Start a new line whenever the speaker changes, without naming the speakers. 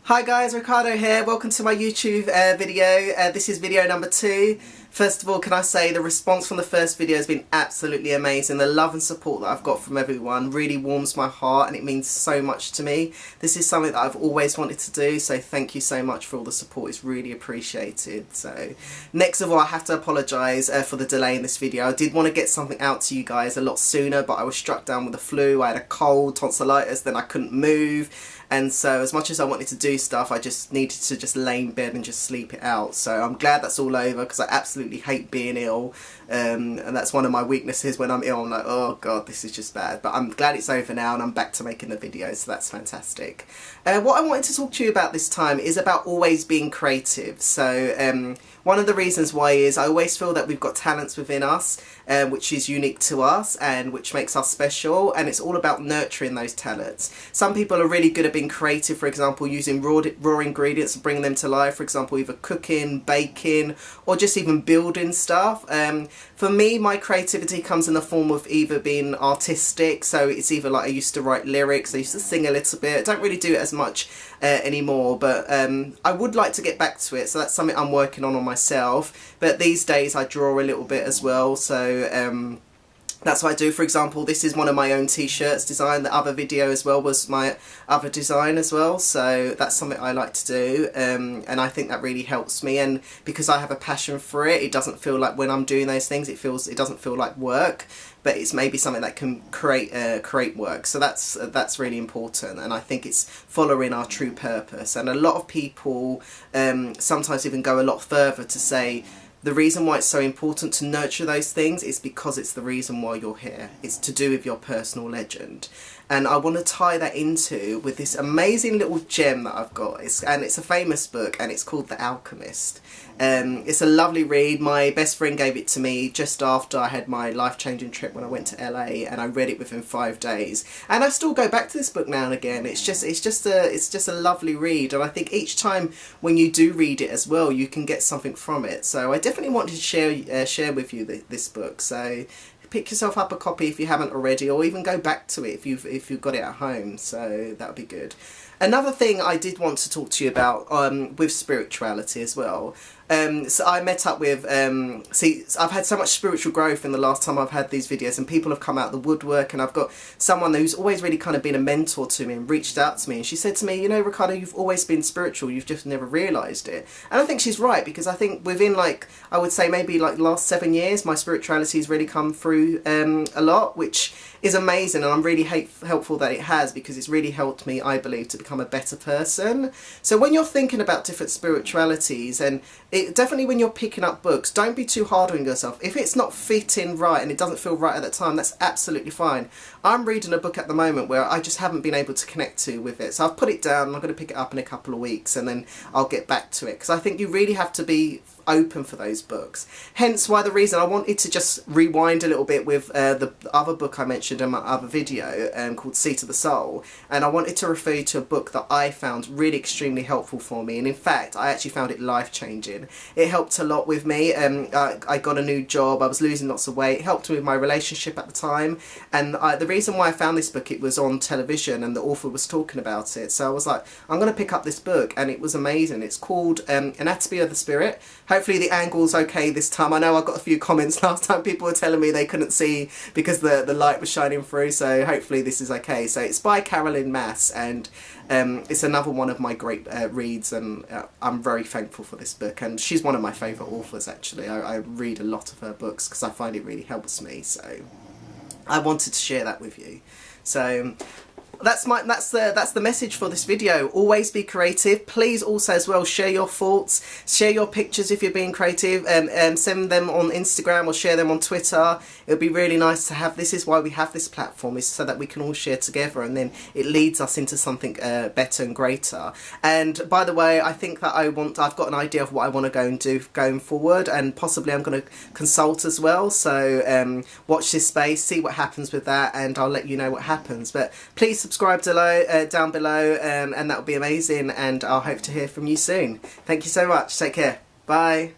Hi guys, Ricardo here. Welcome to my YouTube video. This is video number 2. First of all, can I say the response from the first video has been absolutely amazing. The love and support that I've got from everyone really warms my heart and it means so much to me. This is something that I've always wanted to do, so thank you so much for all the support. It's really appreciated. So, next of all, I have to apologise for the delay in this video. I did want to get something out to you guys a lot sooner, but I was struck down with the flu. I had a cold, tonsillitis, then I couldn't move. And so as much as I wanted to do stuff, I just needed to just lay in bed and just sleep it out. So I'm glad that's all over because I absolutely hate being ill. And that's one of my weaknesses. When I'm ill, I'm like, oh god, this is just bad. But I'm glad it's over now and I'm back to making the videos, so that's fantastic. What I wanted to talk to you about this time is about always being creative. So one of the reasons why is I always feel that we've got talents within us, which is unique to us and which makes us special, and it's all about nurturing those talents. Some people are really good at being creative, for example, using raw ingredients and bringing them to life, for example, either cooking, baking, or just even building stuff. For me, my creativity comes in the form of either being artistic, so it's either like I used to write lyrics, I used to sing a little bit. I don't really do it as much anymore, but I would like to get back to it, so that's something I'm working on myself. But these days I draw a little bit as well, so that's what I do. For example, this is one of my own t-shirts design. The other video as well was my other design as well, so that's something I like to do, and I think that really helps me. And because I have a passion for it, it doesn't feel like when I'm doing those things it doesn't feel like work, but it's maybe something that can create work. So that's really important, and I think it's following our true purpose. And a lot of people sometimes even go a lot further to say the reason why it's so important to nurture those things is because it's the reason why you're here. It's to do with your personal legend. And I want to tie that into with this amazing little gem that I've got. It's a famous book and it's called The Alchemist. It's a lovely read. My best friend gave it to me just after I had my life-changing trip when I went to LA, and I read it within 5 days. And I still go back to this book now and again. It's just a lovely read, and I think each time when you do read it as well, you can get something from it. So I definitely wanted to share with you this book. So pick yourself up a copy if you haven't already, or even go back to it if you've got it at home, so that would be good. Another thing I did want to talk to you about with spirituality as well. So I met up with, I've had so much spiritual growth in the last time I've had these videos, and people have come out of the woodwork, and I've got someone who's always really kind of been a mentor to me and reached out to me, and she said to me, you know, Ricardo, you've always been spiritual, you've just never realised it. And I think she's right, because I think within, like, I would say maybe like the last 7 years, my spirituality has really come through a lot, which is amazing, and I'm really helpful that it has, because it's really helped me, I believe, to become a better person. So when you're thinking about different spiritualities, and definitely when you're picking up books, don't be too hard on yourself. If it's not fitting right and it doesn't feel right at that time, that's absolutely fine. I'm reading a book at the moment where I just haven't been able to connect with it, so I've put it down, and I'm going to pick it up in a couple of weeks, and then I'll get back to it, because I think you really have to be open for those books. Hence why the reason I wanted to just rewind a little bit with the other book I mentioned in my other video called Seat of the Soul, and I wanted to refer you to a book that I found really extremely helpful for me, and in fact I actually found it life-changing. It helped a lot with me. I got a new job, I was losing lots of weight, it helped me with my relationship at the time, and the reason why I found this book, it was on television and the author was talking about it, so I was like, I'm going to pick up this book, and it was amazing. It's called Anatomy of the Spirit. Hopefully the angle's okay this time. I know I got a few comments last time, people were telling me they couldn't see because the light was shining through, so hopefully this is okay. So it's by Carolyn Mass, and it's another one of my great reads, and I'm very thankful for this book, and she's one of my favourite authors actually. I read a lot of her books because I find it really helps me, so I wanted to share that with you. So that's the message for this video. Always be creative. Please also as well share your thoughts, share your pictures if you're being creative, and send them on Instagram or share them on Twitter. It would be really nice to have. This is why we have this platform, is so that we can all share together, and then it leads us into something better and greater. And by the way, I think that I've got an idea of what I want to go and do going forward, and possibly I'm going to consult as well, so watch this space, see what happens with that, and I'll let you know what happens. But please subscribe down below, and that would be amazing, and I'll hope to hear from you soon. Thank you so much. Take care. Bye.